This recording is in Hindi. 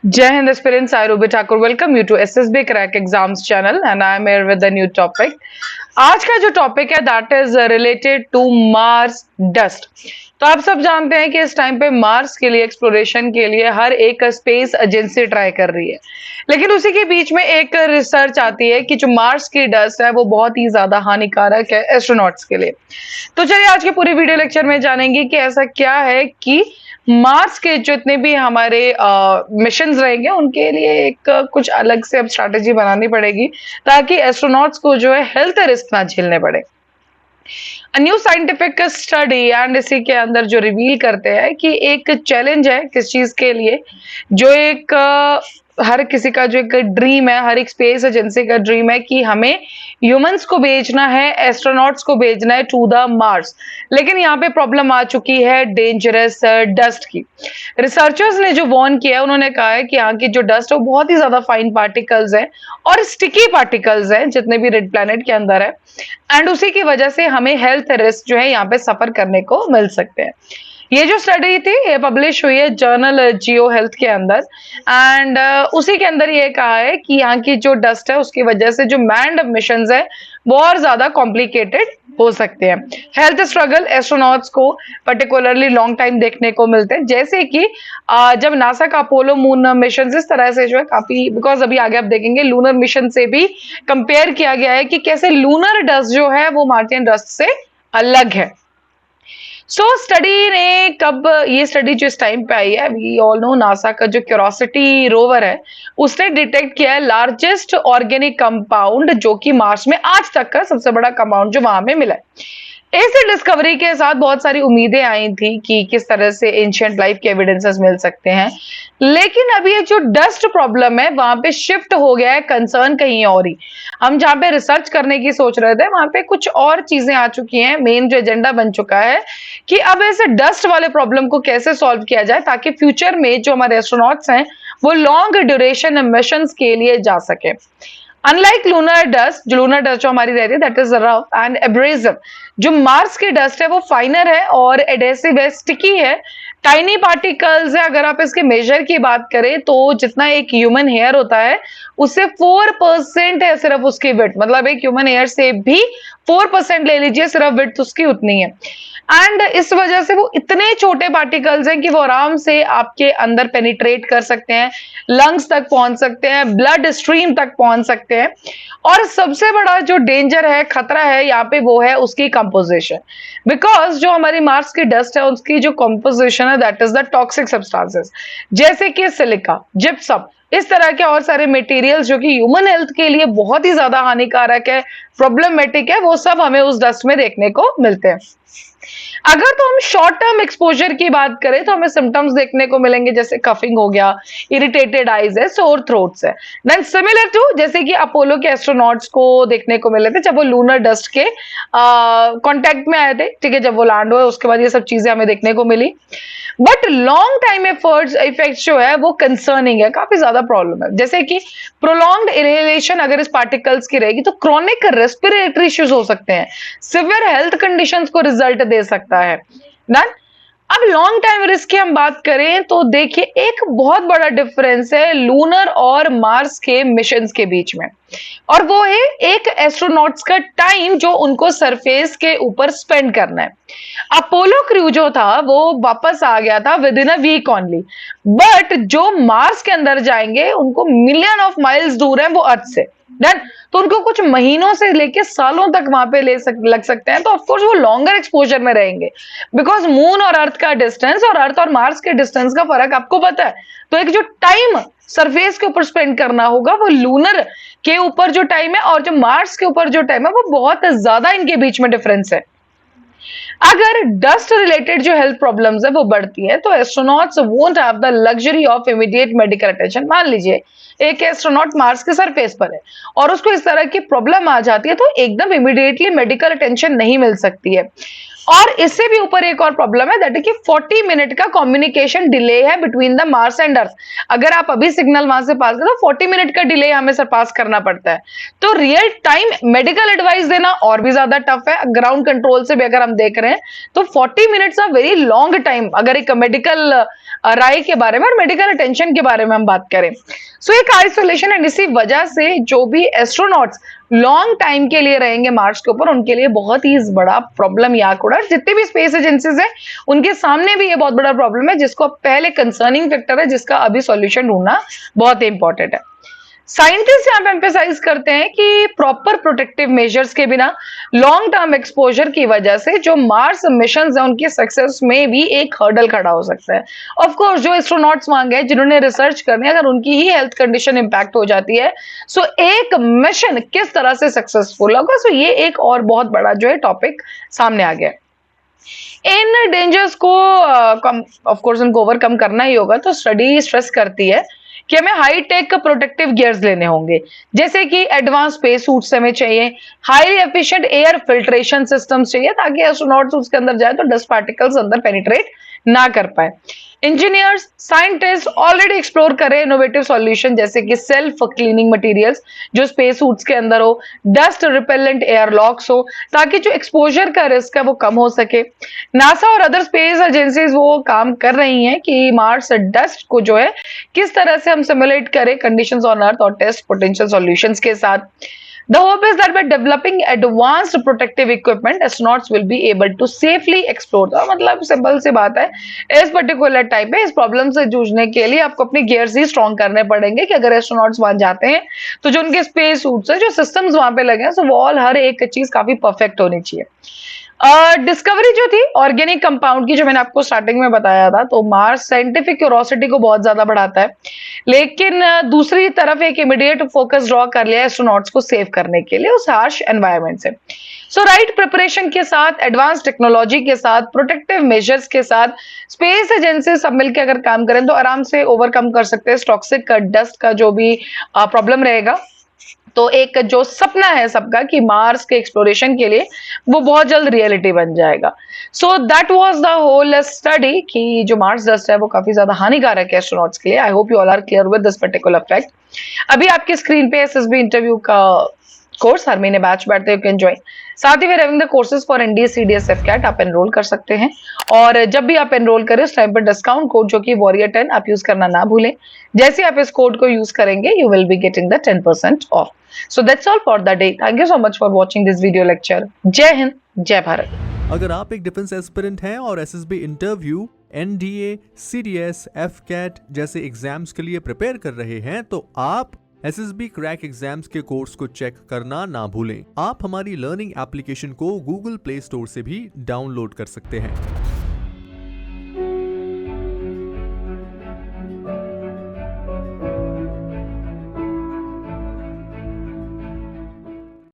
Jai Hind aspirants, I Ruby Thakur welcome you to SSB Crack Exams channel and I am here with the new topic. आज का जो टॉपिक है that is related to Mars dust. तो आप सब जानते हैं कि इस टाइम पे मार्स के लिए एक्सप्लोरेशन के लिए हर एक स्पेस एजेंसी ट्राई कर रही है, लेकिन उसी के बीच में एक रिसर्च आती है कि जो मार्स की डस्ट है वो बहुत ही ज्यादा हानिकारक है एस्ट्रोनॉट्स के लिए। तो चलिए आज के पूरे वीडियो लेक्चर में जानेंगे कि ऐसा क्या है कि मार्स के जितने भी हमारे मिशंस रहेंगे उनके लिए एक कुछ अलग से अब स्ट्रैटेजी बनानी पड़ेगी ताकि एस्ट्रोनॉट्स को जो है हेल्थ रिस्क ना झेलने पड़े। न्यू साइंटिफिक स्टडी एंड इसी के अंदर जो रिवील करते हैं कि एक चैलेंज है किस चीज के लिए, जो एक हर किसी का जो एक ड्रीम है, हर एक स्पेस एजेंसी का ड्रीम है कि हमें ह्यूमंस को भेजना है, एस्ट्रोनॉट्स को भेजना है टू द मार्स। लेकिन यहाँ पे प्रॉब्लम आ चुकी है डेंजरस डस्ट की। रिसर्चर्स ने जो वॉर्न किया है उन्होंने कहा है कि यहाँ की जो डस्ट है वो बहुत ही ज्यादा फाइन पार्टिकल्स है और स्टिकी पार्टिकल्स हैं जितने भी रेड प्लैनेट के अंदर है, एंड उसी की वजह से हमें हेल्थ रिस्क जो है यहाँ पे सफर करने को मिल सकते हैं। ये जो स्टडी थी ये पब्लिश हुई है जर्नल जियो हेल्थ के अंदर, एंड उसी के अंदर ये कहा है कि यहाँ की जो डस्ट है उसकी वजह से जो मैन्ड मिशंस है बहुत ज्यादा कॉम्प्लिकेटेड हो सकते हैं। हेल्थ स्ट्रगल एस्ट्रोनॉट्स को पर्टिकुलरली लॉन्ग टाइम देखने को मिलते हैं, जैसे कि जब नासा का अपोलो मून मिशन इस तरह से जो है काफी, बिकॉज अभी आगे आप देखेंगे लूनर मिशन से भी कंपेयर किया गया है कि कैसे लूनर डस्ट जो है वो मार्टियन डस्ट से अलग है। स्टडी ने कब, ये स्टडी जो इस टाइम पे आई है, वी ऑल नो नासा का जो क्यूरोसिटी रोवर है उसने डिटेक्ट किया है लार्जेस्ट ऑर्गेनिक कंपाउंड जो कि मार्स में आज तक का सबसे बड़ा कंपाउंड जो वहां में मिला है। इस डिस्कवरी के साथ बहुत सारी उम्मीदें आई थी कि किस तरह से एंशिएंट लाइफ के एविडेंसेस मिल सकते हैं, लेकिन अभी ये जो डस्ट प्रॉब्लम है वहां पे शिफ्ट हो गया है कंसर्न कहीं और ही। हम जहां पे रिसर्च करने की सोच रहे थे वहां पे कुछ और चीजें आ चुकी हैं। मेन जो एजेंडा बन चुका है कि अब ऐसे डस्ट वाले प्रॉब्लम को कैसे सॉल्व किया जाए ताकि फ्यूचर में जो हमारे एस्ट्रोनॉट्स हैं वो लॉन्ग ड्यूरेशन मिशंस के लिए जा सके। अनलाइक लूनर डस्ट, जो लूनर डस्ट जो हमारी रहती है that is rough and abrasive, जो मार्स की डस्ट है वो फाइनर है और एडेसिव है, स्टिकी है, टाइनी पार्टिकल्स है। अगर आप इसके मेजर की बात करें तो जितना एक ह्यूमन हेयर होता है उससे 4% है सिर्फ उसकी विड्थ, मतलब एक ह्यूमन हेयर से भी 4% ले लीजिए, सिर्फ विड्थ उसकी उतनी है। एंड इस वजह से वो इतने छोटे पार्टिकल्स हैं कि वो आराम से आपके अंदर पेनिट्रेट कर सकते हैं, लंग्स तक पहुंच सकते हैं, ब्लड स्ट्रीम तक पहुंच सकते हैं। और सबसे बड़ा जो डेंजर है, खतरा है यहाँ पे, वो है उसकी कंपोजिशन। बिकॉज जो हमारी मार्स की डस्ट है उसकी जो कंपोजिशन है that is the toxic substances, जैसे कि सिलिका, जिप्सम, इस तरह के और सारे मटेरियल्स जो कि ह्यूमन हेल्थ के लिए बहुत ही ज्यादा हानिकारक है, प्रॉब्लमेटिक है, वो सब हमें उस डस्ट में देखने को मिलते हैं। अगर तो हम शॉर्ट टर्म एक्सपोजर की बात करें तो हमें सिम्टम्स देखने को मिलेंगे, जैसे कफिंग हो गया, इरिटेटेड आईज है, सोर थ्रोट्स है। देन सिमिलर टू जैसे कि अपोलो के एस्ट्रोनॉट्स को देखने को मिले थे जब वो लूनर डस्ट के कांटेक्ट में आए थे, ठीक है, जब वो लैंड हुए उसके बाद ये सब चीजें हमें देखने को मिली। बट लॉन्ग टाइम इफेक्ट्स जो है वो कंसर्निंग है, काफी ज्यादा प्रॉब्लम है। जैसे कि प्रोलॉन्ग्ड इनहेलेशन अगर इस पार्टिकल्स की रहेगी तो क्रॉनिक रेस्पिरेटरी इश्यूज हो सकते हैं, सिवियर हेल्थ कंडीशंस को रिजल्ट दे सकता है। डन। अब लॉन्ग टाइम रिस्क की हम बात करें तो देखिए एक बहुत बड़ा डिफरेंस है लूनर और मार्स के मिशंस के बीच में, और वो है एक एस्ट्रोनॉट्स का टाइम जो उनको सरफेस के ऊपर स्पेंड करना है। अपोलो क्रू जो था वो वापस आ गया था within a week only, but जो मार्स के अंदर जाएंगे उनको मिलियन ऑफ माइल्स दूर है वो अर्थ से। डन। तो उनको कुछ महीनों से लेके सालों तक वहां पे लग सकते हैं, तो ऑफकोर्स वो लॉन्गर एक्सपोजर में रहेंगे, बिकॉज मून और अर्थ का डिस्टेंस और अर्थ और मार्स के डिस्टेंस का फर्क आपको पता है। तो एक जो टाइम सरफेस के ऊपर स्पेंड करना होगा वो लूनर के ऊपर जो टाइम है और जो मार्स के ऊपर जो टाइम है वो बहुत ज्यादा इनके बीच में डिफरेंस है। अगर डस्ट रिलेटेड जो हेल्थ प्रॉब्लम्स है वो बढ़ती है तो astronauts won't have the luxury of immediate medical attention. मान लीजिए एक एस्ट्रोनॉट मार्स के सरफेस पर है और उसको इस तरह की प्रॉब्लम आ जाती है तो एकदम इमीडिएटली मेडिकल अटेंशन नहीं मिल सकती है। और इससे भी ऊपर एक और प्रॉब्लम है, दैट है कि 40 मिनट का कम्युनिकेशन डिले है between the Mars and earth. अगर आप अभी सिग्नल वहां से पास करो तो 40 मिनट का डिले हमें सर पास करना पड़ता है। तो रियल टाइम मेडिकल एडवाइस देना और भी ज्यादा टफ है। ग्राउंड कंट्रोल से भी अगर हम देख रहे हैं तो 40 minutes a very long time, अगर एक मेडिकल राय के बारे में और मेडिकल अटेंशन के बारे में हम बात करें। सो एक आइसोलेशन एंड इसी वजह से जो भी एस्ट्रोनॉट्स लॉन्ग टाइम के लिए रहेंगे मार्स के ऊपर, उनके लिए बहुत ही बड़ा प्रॉब्लम याक उड़ा। जितने भी स्पेस एजेंसीज है उनके सामने भी ये बहुत बड़ा प्रॉब्लम है, जिसको पहले कंसर्निंग फैक्टर है, जिसका अभी सॉल्यूशन ढूंढना बहुत इंपॉर्टेंट है। साइंटिस्ट यहाँ पे एम्फेसाइज करते हैं कि प्रॉपर प्रोटेक्टिव मेजर्स के बिना लॉन्ग टर्म एक्सपोजर की वजह से जो मार्स मिशन है उनकी सक्सेस में भी एक हर्डल खड़ा हो सकता है। ऑफ कोर्स जो एस्ट्रोनॉट्स मांगे जिन्होंने रिसर्च करनी है, अगर उनकी ही हेल्थ कंडीशन इंपैक्ट हो जाती है, सो एक मिशन किस तरह से सक्सेसफुल होगा, सो ये एक और बहुत बड़ा जो है टॉपिक सामने आ गया। इन डेंजर्स को ऑफ कोर्स उनको ओवरकम करना ही होगा। तो स्टडी स्ट्रेस करती है कि हमें हाई टेक प्रोटेक्टिव गियर्स लेने होंगे, जैसे कि एडवांस स्पेस सूट्स हमें चाहिए, highly efficient air filtration systems चाहिए, ताकि एस्ट्रोनॉट्स उसके अंदर जाए तो डस्ट पार्टिकल्स अंदर पेनिट्रेट ना कर पाए। इंजीनियर्स साइंटिस्ट ऑलरेडी एक्सप्लोर करें इनोवेटिव सॉल्यूशन, जैसे कि सेल्फ क्लीनिंग मटेरियल्स जो स्पेस सूट्स के अंदर हो, डस्ट रिपेलेंट एयर लॉक्स हो, ताकि जो एक्सपोजर का रिस्क है वो कम हो सके। नासा और अदर स्पेस एजेंसीज वो काम कर रही हैं कि मार्स डस्ट को जो है किस तरह से हम सिमुलेट करें कंडीशंस ऑन अर्थ और टेस्ट पोटेंशियल सॉल्यूशंस के साथ। The hope is that by developing advanced protective equipment, astronauts will be able to safely explore the, मतलब सिंपल सी बात है, इस पर्टिकुलर टाइप में इस प्रॉब्लम से जूझने के लिए आपको अपने गियर्स ही स्ट्रॉन्ग करने पड़ेंगे कि अगर एस्ट्रोनॉट्स वहां जाते हैं तो जो उनके स्पेस सूट्स है, जो सिस्टम्स वहां पे लगे हैं, सो वो ऑल हर एक चीज काफी परफेक्ट होनी चाहिए। डिस्कवरी जो थी ऑर्गेनिक कंपाउंड की, जो मैंने आपको स्टार्टिंग में बताया था, तो मार्स साइंटिफिक क्यूरोसिटी को बहुत ज्यादा बढ़ाता है, लेकिन दूसरी तरफ एक इमीडिएट फोकस ड्रॉ कर लिया एस्ट्रोनॉट्स को सेव करने के लिए उस हार्श एनवायरनमेंट से। सो राइट प्रिपरेशन के साथ, एडवांस टेक्नोलॉजी के साथ, प्रोटेक्टिव मेजर्स के साथ स्पेस एजेंसी सब मिलकर अगर काम करें तो आराम से ओवरकम कर सकते हैं टॉक्सिक डस्ट का जो भी प्रॉब्लम रहेगा। तो एक जो सपना है सबका कि मार्स के एक्सप्लोरेशन के लिए, वो बहुत जल्द रियलिटी बन जाएगा। So that was the whole study कि जो मार्स डस्ट है वो काफी ज्यादा हानिकारक है एस्ट्रोनॉट्स के लिए। I hope you all are clear with this particular fact. अभी आपकी स्क्रीन पे एसएसबी इंटरव्यू का कोर्स हर महीने बैच बैठते हैं, यू कैन ज्वाइन। साथ ही we having the courses for NDA CDS AFCAT आप एनरोल कर सकते हैं, और जब भी आप एनरोल करें उस टाइम पर डिस्काउंट कोड जो कि वॉरियर 10 आप यूज करना ना भूलें। जैसे आप इस कोड को यूज करेंगे you will be getting the 10% of. So that's all for the day. Thank you so much for watching this video lecture. जय हिंद, जय भारत। अगर आप एक डिफेंस एस्पिरेंट हैं और SSB interview, NDA, CDS, AFCAT जैसे एग्जाम्स के लिए प्रिपेयर कर रहे हैं, तो आप एसएसबी क्रैक एग्जाम्स के कोर्स को चेक करना ना भूलें। आप हमारी लर्निंग एप्लीकेशन को गूगल प्ले स्टोर से भी डाउनलोड कर सकते हैं।